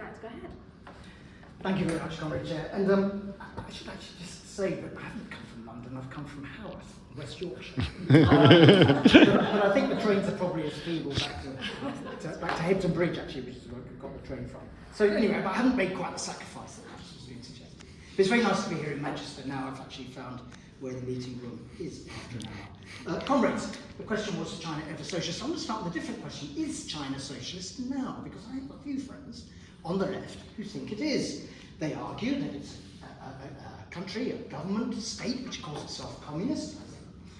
like to go ahead. Thank you very much, Comrade Chair. And I should actually just say that I haven't come from London, I've come from Haworth, West Yorkshire. But I think the trains are probably as feeble back to Hebden Bridge, actually, which is where we got the train from. So anyway, but I haven't made quite the sacrifice that was being suggested. But it's very nice to be here in Manchester now. I've actually found where the meeting room is after an hour. Comrades, the question was, China ever socialist? I'm going to start with a different question. Is China socialist now? Because I have a few friends on the left who think it is. They argue that it's a country, a government, a state which calls itself communist,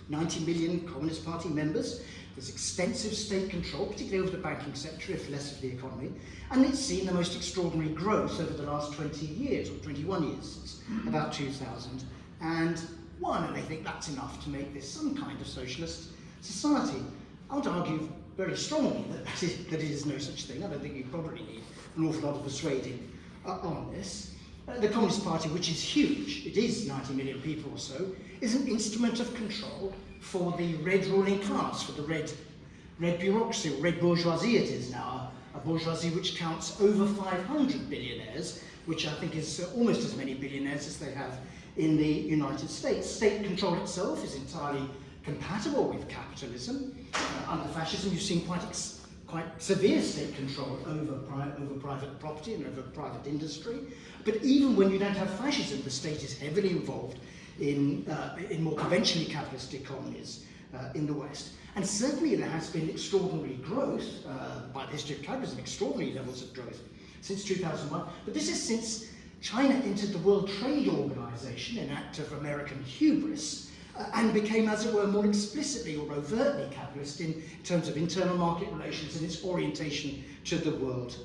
90 million Communist Party members. There's extensive state control, particularly over the banking sector, if less of the economy, and it's seen the most extraordinary growth over the last 20 years, or 21 years, since about 2001, and they think that's enough to make this some kind of socialist society. I would argue very strongly that it is no such thing. I don't think you probably need an awful lot of persuading on this. The Communist Party, which is huge, it is 90 million people or so, is an instrument of control for the red ruling class, for the red bureaucracy, or red bourgeoisie it is now, a bourgeoisie which counts over 500 billionaires, which I think is almost as many billionaires as they have in the United States. State control itself is entirely compatible with capitalism. Under fascism, you've seen quite severe state control over private property and over private industry. But even when you don't have fascism, the state is heavily involved in more conventionally capitalist economies in the West. And certainly there has been extraordinary growth, by the history of capitalism, extraordinary levels of growth since 2001. But this is since China entered the World Trade Organization, an act of American hubris, and became, as it were, more explicitly or overtly capitalist in terms of internal market relations and its orientation to the world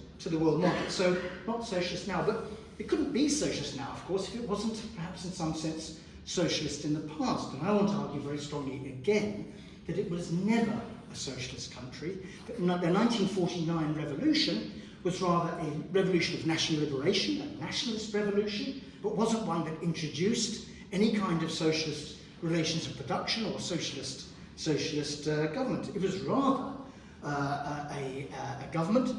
market. So not socialist now, but it couldn't be socialist now, of course, if it wasn't perhaps in some sense socialist in the past. And I want to argue very strongly again that it was never a socialist country. But the 1949 revolution was rather a revolution of national liberation, a nationalist revolution, but wasn't one that introduced any kind of socialist relations of production or socialist government. It was rather a government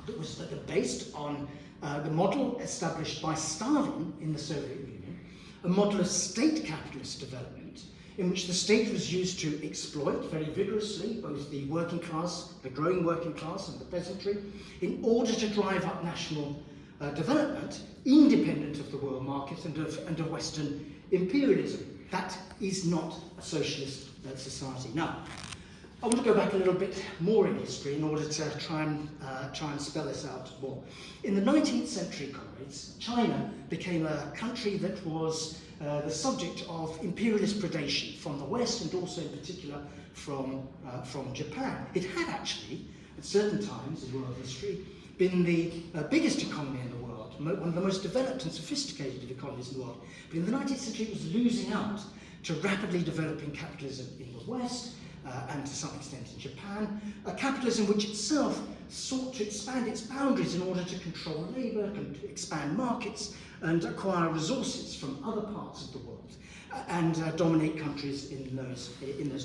that was based on the model established by Stalin in the Soviet Union, a model of state capitalist development in which the state was used to exploit very vigorously both the working class, the growing working class and the peasantry, in order to drive up national development independent of the world market and of Western imperialism. That is not a socialist society. Now, I want to go back a little bit more in history in order to try and spell this out more. In the 19th century, comrades, China became a country that was the subject of imperialist predation from the West and also in particular from Japan. It had actually, at certain times in world history, been the biggest economy in the world, one of the most developed and sophisticated economies in the world. But in the 19th century, it was losing out to rapidly developing capitalism in the West, and to some extent in Japan, a capitalism which itself sought to expand its boundaries in order to control labour, expand markets, and acquire resources from other parts of the world, and dominate countries in those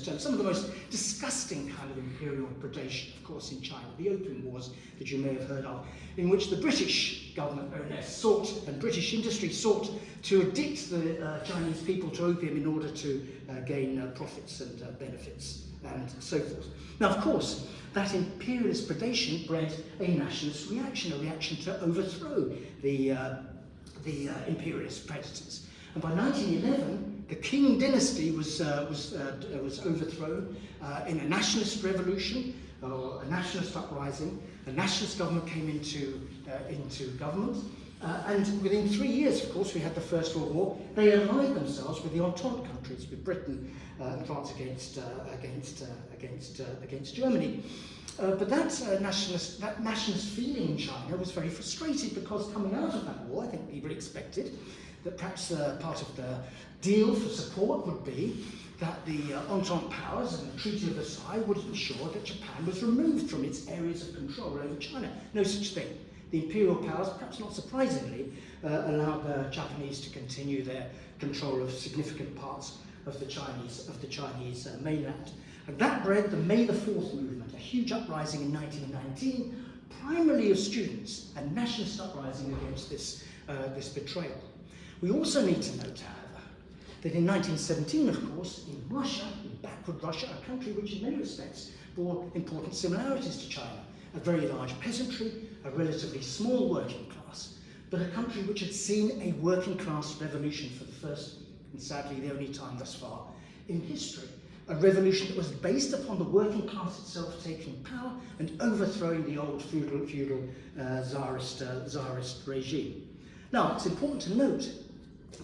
terms. Some of the most disgusting kind of imperial predation, of course, in China, the Opium Wars that you may have heard of, in which the British government and British industry sought to addict the Chinese people to opium in order to gain profits and benefits and so forth. Now, of course, that imperialist predation bred a nationalist reaction, a reaction to overthrow the imperialist predators. And by 1911, the Qing dynasty was overthrown in a nationalist revolution, or a nationalist uprising. The nationalist government came into government, and within 3 years, of course, we had the First World War. They allied themselves with the Entente countries, with Britain and France against Germany. But that nationalist feeling in China was very frustrated, because coming out of that war, I think people expected that perhaps part of the deal for support would be that the Entente powers and the Treaty of Versailles would ensure that Japan was removed from its areas of control over China. No such thing. The imperial powers, perhaps not surprisingly, allowed the Japanese to continue their control of significant parts of the Chinese mainland. And that bred the May the 4th movement, a huge uprising in 1919, primarily of students, and nationalist uprising against this betrayal. We also need to note, however, that in 1917, of course, in Russia, in backward Russia, a country which in many respects bore important similarities to China, a very large peasantry, a relatively small working class, but a country which had seen a working class revolution for the first, and sadly the only time thus far in history. A revolution that was based upon the working class itself taking power and overthrowing the old feudal Tsarist regime. Now, it's important to note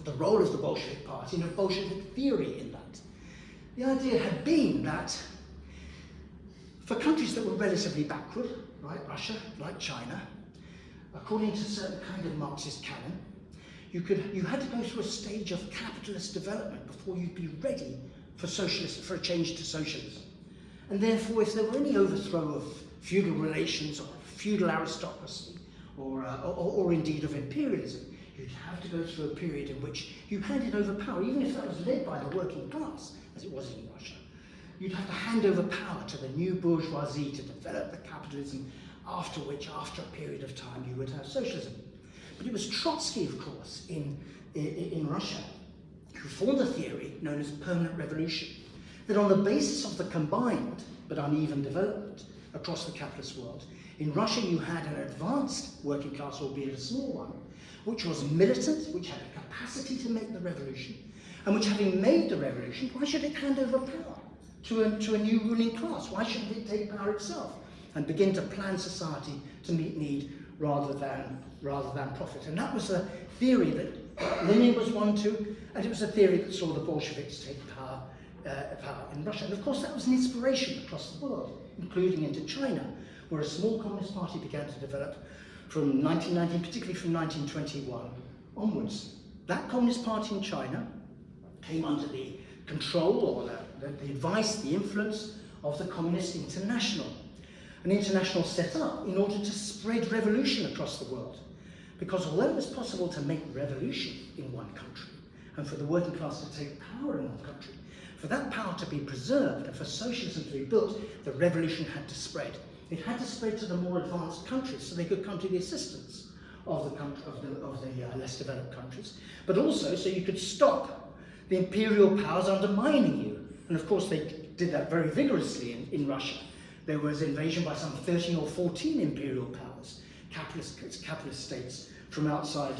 the role of the Bolshevik Party and of Bolshevik theory in that. The idea had been that for countries that were relatively backward, like Russia, like China, according to a certain kind of Marxist canon, you had to go through a stage of capitalist development before you'd be ready for a change to socialism. And therefore, if there were any overthrow of feudal relations or feudal aristocracy, or indeed of imperialism, you'd have to go through a period in which you handed over power, even if that was led by the working class, as it was in Russia. You'd have to hand over power to the new bourgeoisie to develop the capitalism, after which, after a period of time, you would have socialism. But it was Trotsky, of course, in Russia, who formed a theory known as permanent revolution, that on the basis of the combined but uneven development across the capitalist world, in Russia you had an advanced working class, albeit a small one, which was militant, which had a capacity to make the revolution, and which, having made the revolution, why should it hand over power to a new ruling class? Why shouldn't it take power itself and begin to plan society to meet need rather than profit? And that was a theory that Lenin was one to, and it was a theory that saw the Bolsheviks take power in Russia. And of course that was an inspiration across the world, including into China, where a small communist party began to develop from 1919, particularly from 1921 onwards. That communist party in China came under the control or the advice, the influence of the Communist International, an international set up in order to spread revolution across the world. Because although it was possible to make revolution in one country, and for the working class to take power in one country, for that power to be preserved and for socialism to be built, the revolution had to spread. It had to spread to the more advanced countries so they could come to the assistance of the less developed countries, but also so you could stop the imperial powers undermining you. And of course they did that very vigorously in Russia. There was invasion by some 13 or 14 imperial powers, capitalist states from outside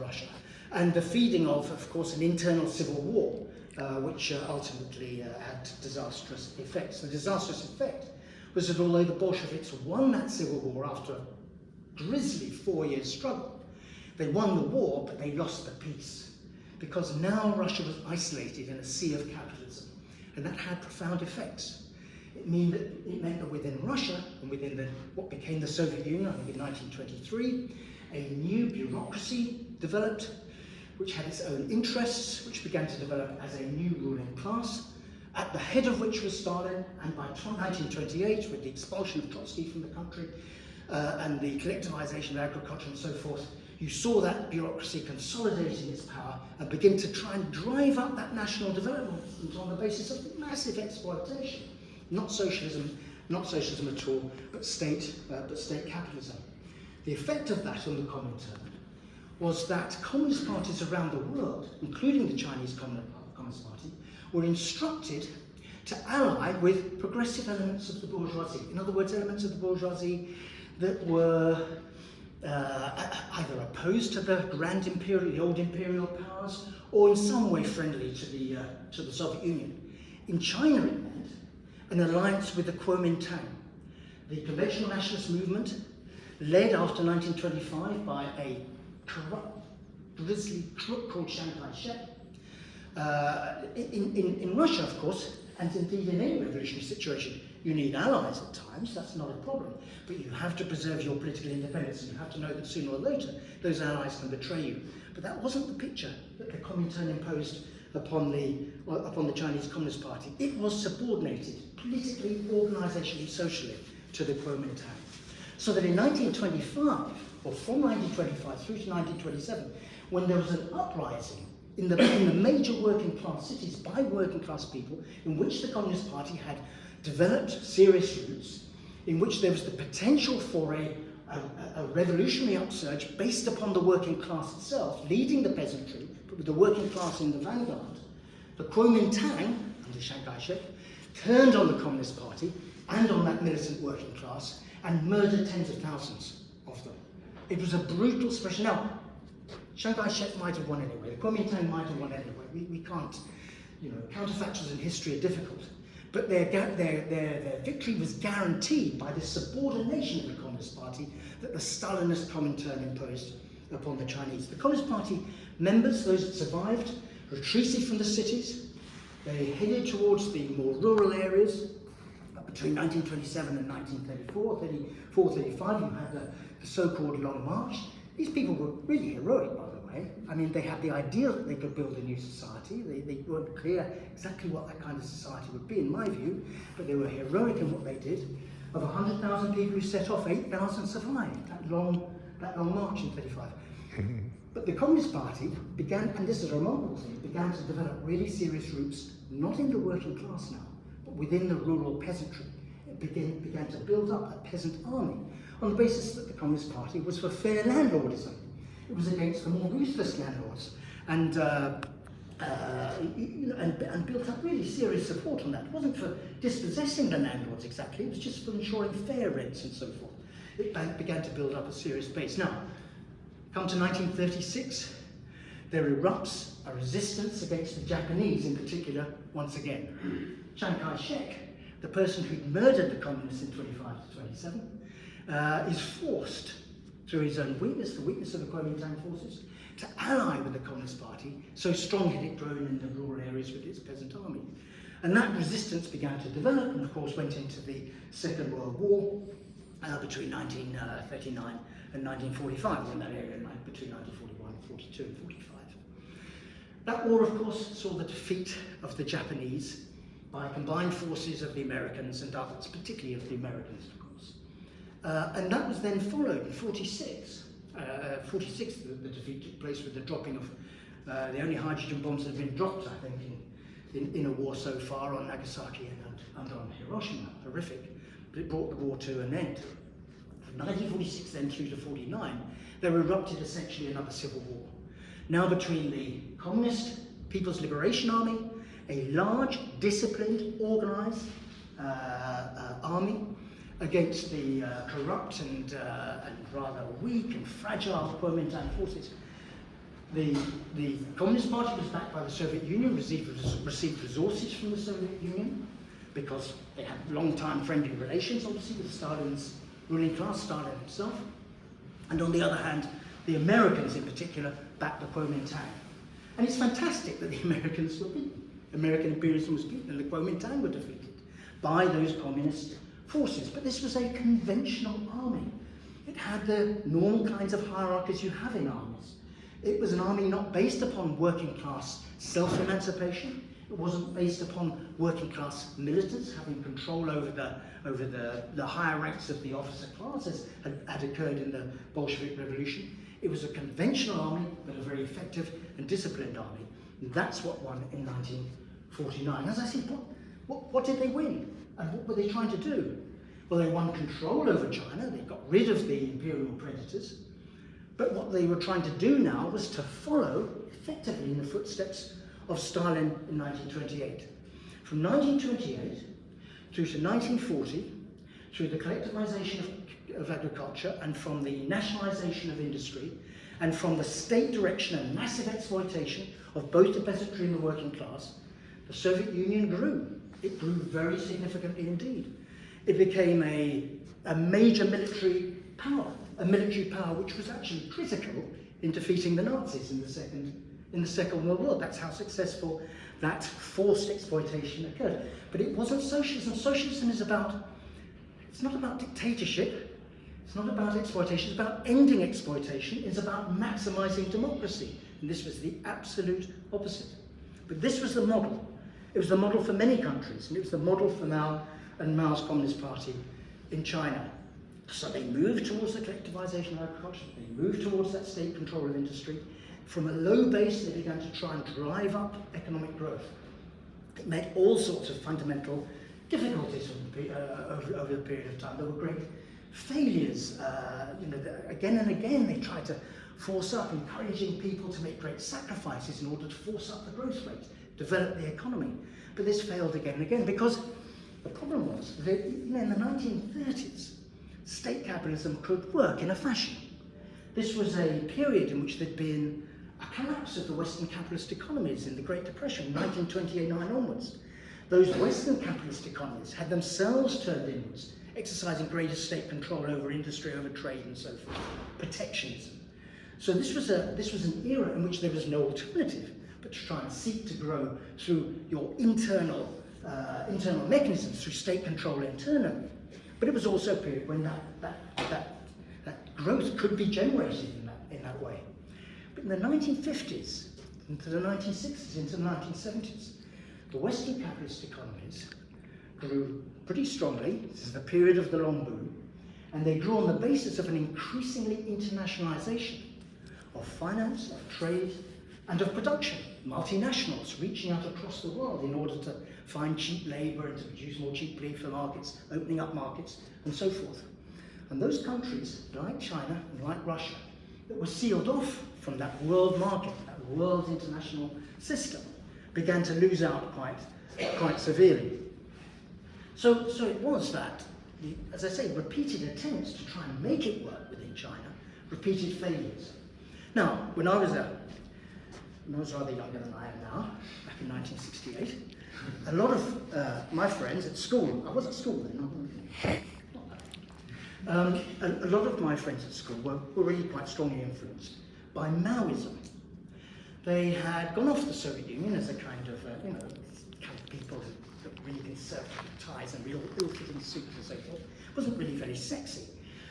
Russia, and the feeding of course, an internal civil war, which ultimately had disastrous effects. The disastrous effect was that although the Bolsheviks won that civil war after a grisly 4-year struggle, they won the war, but they lost the peace, because now Russia was isolated in a sea of capitalism, and that had profound effects. It meant that within Russia, and within what became the Soviet Union, I think in 1923, a new bureaucracy developed, which had its own interests, which began to develop as a new ruling class, at the head of which was Stalin, and by 1928, with the expulsion of Trotsky from the country, and the collectivization of agriculture and so forth, you saw that bureaucracy consolidating its power and begin to try and drive up that national development on the basis of massive exploitation. Not socialism at all, but state capitalism. The effect of that on the Comintern was that communist parties around the world, including the Chinese Communist Party, were instructed to ally with progressive elements of the bourgeoisie. In other words, elements of the bourgeoisie that were either opposed to the old imperial powers, or in some way friendly to the Soviet Union. In China, it meant an alliance with the Kuomintang, the conventional nationalist movement, led after 1925 by a corrupt, grisly crook called Chiang Kai-shek. In Russia, of course, and indeed in any revolutionary situation, you need allies at times, that's not a problem, but you have to preserve your political independence, and you have to know that sooner or later those allies can betray you. But that wasn't the picture that the Comintern imposed upon the Chinese Communist Party. It was subordinated politically, organisationally, socially to the Kuomintang. So that in 1925, or from 1925 through to 1927, when there was an uprising in the major working class cities by working class people, in which the Communist Party had developed serious roots, in which there was the potential for a revolutionary upsurge based upon the working class itself, leading the peasantry, but with the working class in the vanguard. The Kuomintang, under Chiang Kai-shek, turned on the Communist Party and on that militant working class and murdered tens of thousands of them. It was a brutal suppression. Now, Chiang Kai-shek might have won anyway, the Kuomintang might have won anyway. We can't, counterfactuals in history are difficult. But their victory was guaranteed by the subordination of the Communist Party that the Stalinist Comintern imposed upon the Chinese. The Communist Party members, those that survived, retreated from the cities. They headed towards the more rural areas. Between 1927 and 1934, 35, you had the so-called Long March. These people were really heroic, by the way. I mean, they had the idea that they could build a new society. They weren't clear exactly what that kind of society would be, in my view, but they were heroic in what they did. Of 100,000 people who set off, 8,000 survived that long march in 35. But the Communist Party began, and this is a remarkable thing, began to develop really serious roots, not in the working class now, but within the rural peasantry. It began to build up a peasant army on the basis that the Communist Party was for fair landlordism. It was against the more ruthless landlords, and built up really serious support on that. It wasn't for dispossessing the landlords exactly, it was just for ensuring fair rents and so forth. It began to build up a serious base. Now, come to 1936, there erupts a resistance against the Japanese in particular, once again. Chiang Kai-shek, the person who'd murdered the communists in 25 to 27, is forced, through his own weakness, the weakness of the Kuomintang forces, to ally with the Communist Party, so strong had it grown in the rural areas with its peasant army. And that resistance began to develop and of course went into the Second World War between 1939 and 1945, in that area, between 1941 and 42 and 45. That war, of course, saw the defeat of the Japanese by combined forces of the Americans and others, particularly of the Americans, of course. And that was then followed in 46. 46, the defeat took place with the dropping of the only hydrogen bombs that had been dropped, I think, in a war so far on Nagasaki and on Hiroshima. Horrific, but it brought the war to an end. From 1946 then through to 49, there erupted essentially another civil war. Now between the Communist People's Liberation Army, a large, disciplined, organised army against the corrupt and rather weak and fragile Kuomintang forces. The Communist Party was backed by the Soviet Union, received resources from the Soviet Union, because they had long-time friendly relations, obviously, with Stalin's ruling class, Stalin himself. And on the other hand, the Americans in particular backed the Kuomintang. And it's fantastic that the Americans were beaten. American imperialism was beaten and the Kuomintang were defeated by those communist forces. But this was a conventional army. It had the normal kinds of hierarchies you have in armies. It was an army not based upon working class self-emancipation. It wasn't based upon working class militants having control over the higher ranks of the officer class, as had occurred in the Bolshevik Revolution. It was a conventional army, but a very effective and disciplined army. And that's what won in 1949. As I said, what did they win? And what were they trying to do? Well, they won control over China. They got rid of the imperial predators. But what they were trying to do now was to follow effectively in the footsteps of Stalin in 1928. From 1928 through to 1940, through the collectivization of agriculture and from the nationalization of industry and from the state direction and massive exploitation of both the peasantry and the working class, the Soviet Union grew. It grew very significantly indeed. It became a major military power which was actually critical in defeating the Nazis in the Second World War. That's how successful that forced exploitation occurred. But it wasn't socialism. Socialism is it's not about dictatorship, it's not about exploitation, it's about ending exploitation, it's about maximizing democracy. And this was the absolute opposite. But this was the model. It was the model for many countries, and it was the model for Mao and Mao's Communist Party in China. So they moved towards the collectivization of agriculture, they moved towards that state control of industry. From a low base, they began to try and drive up economic growth. It made all sorts of fundamental difficulties over the period of time. There were great failures. Again and again they tried to force up, encouraging people to make great sacrifices in order to force up the growth rate, develop the economy. But this failed again and again because the problem was that in the 1930s, state capitalism could work in a fashion. This was a period in which there'd been a collapse of the Western capitalist economies in the Great Depression, 1928-9 onwards. Those Western capitalist economies had themselves turned inwards, exercising greater state control over industry, over trade and so forth, protectionism. So this was an era in which there was no alternative but to try and seek to grow through your internal mechanisms, through state control internally. But it was also a period when that growth could be generated in that way. But in the 1950s, into the 1960s, into the 1970s, the Western capitalist economies grew pretty strongly. This is the period of the long boom, and they grew on the basis of an increasingly internationalization of finance, of trade, and of production. Multinationals reaching out across the world in order to find cheap labor and to produce more cheaply for markets, opening up markets, and so forth. And those countries, like China and like Russia, that were sealed off from that world market, that world international system, began to lose out quite severely. So it was that, as I say, repeated attempts to try and make it work within China, repeated failures. Now, when I was rather younger than I am now, back in 1968, a lot of my friends at school, I was at school then, a lot of my friends at school were really quite strongly influenced by Maoism. They had gone off the Soviet Union as a kind of people that really conservative ties and real ill-fitting suits and so forth. It wasn't really very sexy.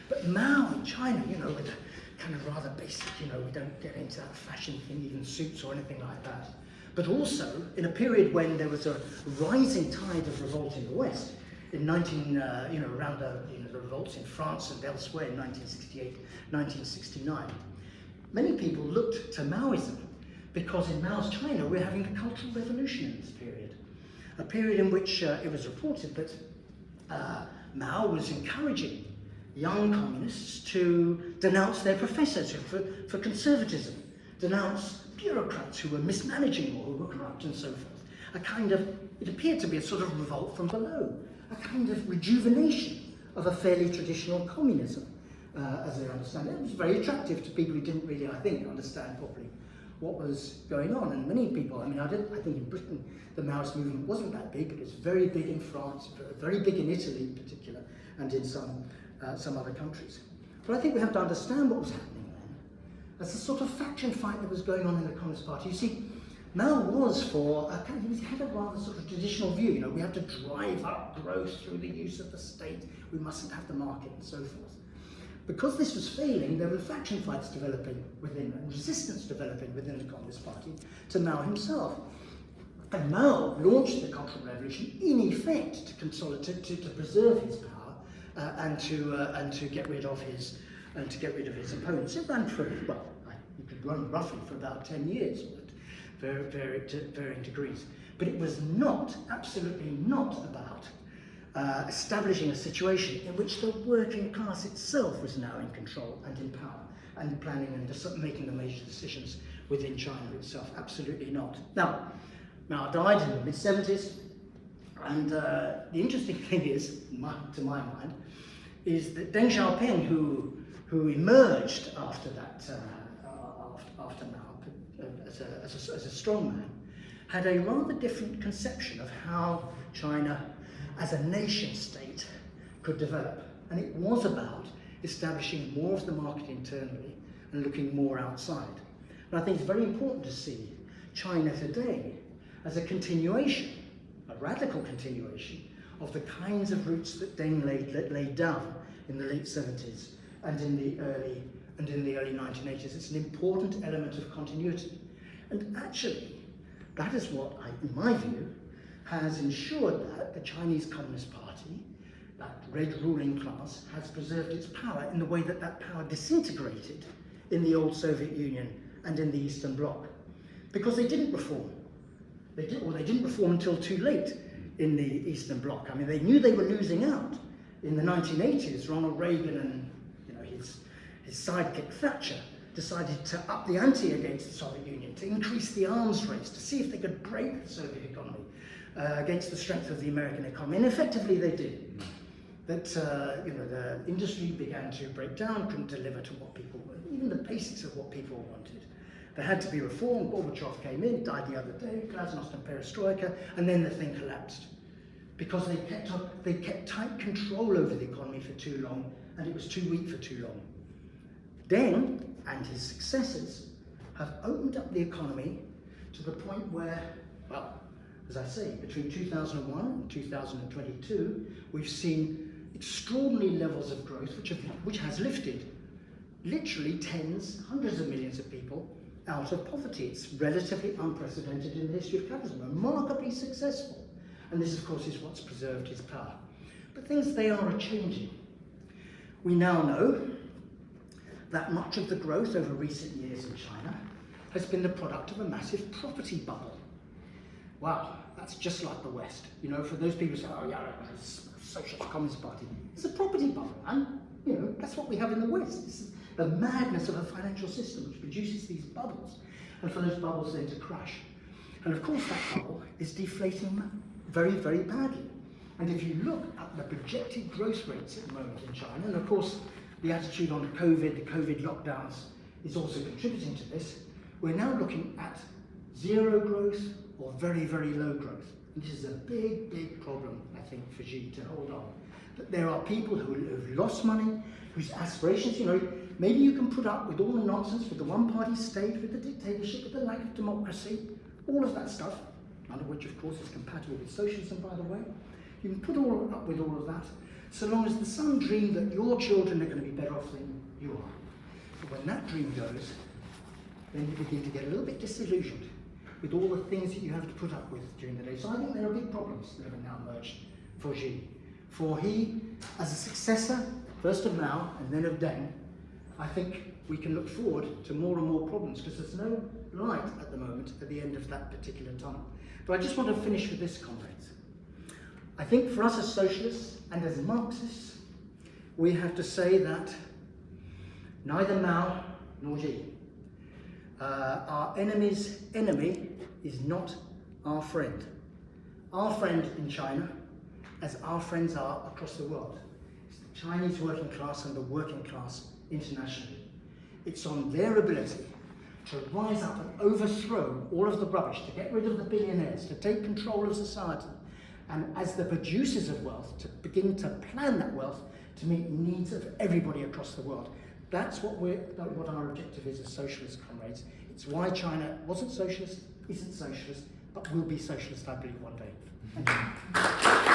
But Mao in China, with a kind of rather basic, we don't get into that fashion thing, even suits or anything like that. But also, in a period when there was a rising tide of revolt in the West, in around the revolts in France and elsewhere in 1968, 1969, many people looked to Maoism because in Mao's China we're having a cultural revolution in this period. A period in which it was reported that Mao was encouraging young communists to denounce their professors for conservatism, denounce bureaucrats who were mismanaging or who were corrupt and so forth. It appeared to be a sort of revolt from below, a kind of rejuvenation of a fairly traditional communism, as I understand it. It was very attractive to people who didn't really, I think, understand properly what was going on. And many people, I think in Britain, the Maoist movement wasn't that big, but it was very big in France, very big in Italy in particular, and in some other countries. But I think we have to understand what was happening then. That's the sort of faction fight that was going on in the Communist Party. You see, Mao was he had a rather sort of traditional view, we have to drive up growth through the use of the state, we mustn't have the market and so forth. Because this was failing, there were faction fights developing within, and resistance developing within the Communist Party to Mao himself. And Mao launched the Cultural Revolution in effect to consolidate, to preserve his power and to get rid of his opponents. It ran for you could run roughly for about 10 years, to varying degrees. But it was absolutely not about establishing a situation in which the working class itself was now in control and in power and planning and making the major decisions within China itself. Absolutely not. Now, Mao died in the mid-70s, and the interesting thing is, to my mind, is that Deng Xiaoping, who emerged after that, after Mao as a strong man, had a rather different conception of how China as a nation state could develop. And it was about establishing more of the market internally and looking more outside. And I think it's very important to see China today as a continuation, a radical continuation, of the kinds of roots that Deng laid down in the late 70s and in the early 1980s. It's an important element of continuity. And actually, that is what, in my view, has ensured that the Chinese Communist Party, that red ruling class, has preserved its power in the way that that power disintegrated in the old Soviet Union and in the Eastern Bloc. Because they didn't reform. They didn't reform until too late in the Eastern Bloc. I mean, they knew they were losing out. In the 1980s, Ronald Reagan and his sidekick Thatcher decided to up the ante against the Soviet Union, to increase the arms race, to see if they could break the Soviet economy against the strength of the American economy. And effectively they did. That the industry began to break down, couldn't deliver to what people, even the basics of what people wanted. There had to be reform. Gorbachev came in, died the other day, glasnost and perestroika, and then the thing collapsed. Because they kept tight control over the economy for too long, and it was too weak for too long. Deng and his successors have opened up the economy to the point where, well, as I say, between 2001 and 2022, we've seen extraordinary levels of growth which has lifted literally hundreds of millions of people out of poverty. It's relatively unprecedented in the history of capitalism, remarkably successful. And this, of course, is what's preserved his power. But things, they are changing. We now know that much of the growth over recent years in China has been the product of a massive property bubble. Wow, that's just like the West. For those people who say, oh yeah, it's a Socialist Communist Party. It's a property bubble, and that's what we have in the West. This is the madness of a financial system which produces these bubbles, and for those bubbles then to crash. And of course that bubble is deflating very, very badly. And if you look at the projected growth rates at the moment in China, and of course the attitude on COVID, the COVID lockdowns is also contributing to this, we're now looking at zero growth or very, very low growth. And this is a big, big problem, I think, for Xi to hold on. That there are people who have lost money, whose aspirations, maybe you can put up with all the nonsense, with the one-party state, with the dictatorship, with the lack of democracy, all of that stuff, none of which, of course, is compatible with socialism, by the way. You can put up with all of that, so long as there's some dream that your children are going to be better off than you are. But when that dream goes, then you begin to get a little bit disillusioned with all the things that you have to put up with during the day. So I think there are big problems that have now emerged for Xi. For he, as a successor, first of Mao and then of Deng, I think we can look forward to more and more problems, because there's no light at the moment at the end of that particular tunnel. But I just want to finish with this, comrades. I think for us as socialists and as Marxists, we have to say that neither Mao nor Xi, our enemy's enemy is not our friend. Our friend in China, as our friends are across the world, is the Chinese working class and the working class internationally. It's on their ability to rise up and overthrow all of the rubbish, to get rid of the billionaires, to take control of society, and as the producers of wealth, to begin to plan that wealth to meet the needs of everybody across the world. That's what our objective is as socialist comrades. It's why China wasn't socialist, isn't socialist, but will be socialist, I believe, one day. Thank you.